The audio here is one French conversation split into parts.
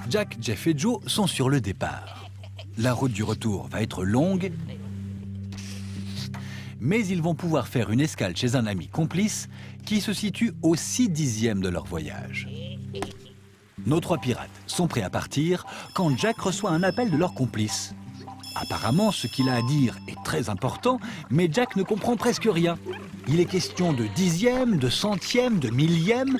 Jack, Jeff et Joe sont sur le départ. La route du retour va être longue, mais ils vont pouvoir faire une escale chez un ami complice qui se situe au 6/10 de leur voyage. Nos 3 pirates sont prêts à partir quand Jack reçoit un appel de leur complice. Apparemment, ce qu'il a à dire est très important, mais Jack ne comprend presque rien. Il est question de dixième, de centième, de millième.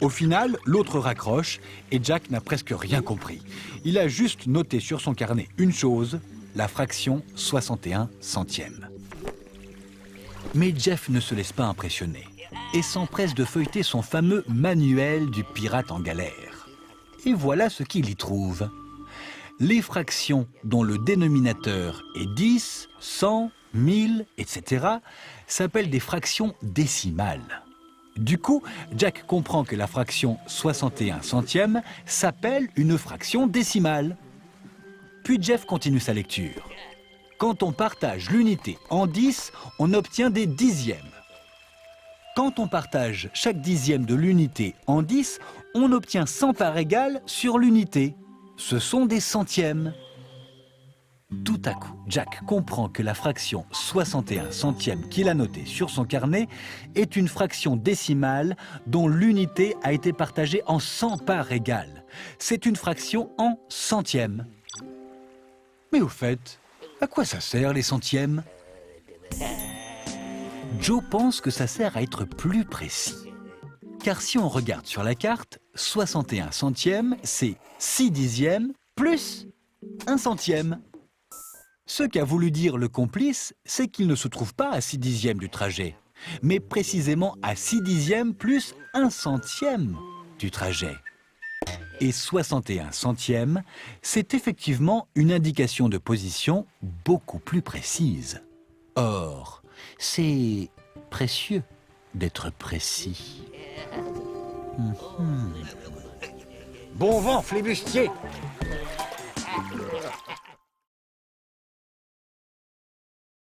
Au final, l'autre raccroche et Jack n'a presque rien compris. Il a juste noté sur son carnet une chose, la fraction 61 centièmes. Mais Jeff ne se laisse pas impressionner et s'empresse de feuilleter son fameux manuel du pirate en galère. Et voilà ce qu'il y trouve. Les fractions dont le dénominateur est 10, 100, 1000, etc. s'appellent des fractions décimales. Du coup, Jack comprend que la fraction 61 centièmes s'appelle une fraction décimale. Puis Jeff continue sa lecture. Quand on partage l'unité en 10, on obtient des dixièmes. Quand on partage chaque dixième de l'unité en 10, on obtient 100 parts égales sur l'unité. Ce sont des centièmes. Tout à coup, Jack comprend que la fraction 61 centièmes qu'il a notée sur son carnet est une fraction décimale dont l'unité a été partagée en 100 parts égales. C'est une fraction en centièmes. Mais au fait, à quoi ça sert les centièmes? Joe pense que ça sert à être plus précis. Car si on regarde sur la carte, 61 centièmes, c'est 6/10 plus 1 centième. Ce qu'a voulu dire le complice, c'est qu'il ne se trouve pas à 6/10 du trajet, mais précisément à 6/10 plus 1 centième du trajet. Et 61 centièmes, c'est effectivement une indication de position beaucoup plus précise. Or, c'est précieux d'être précis. Bon vent, flibustier!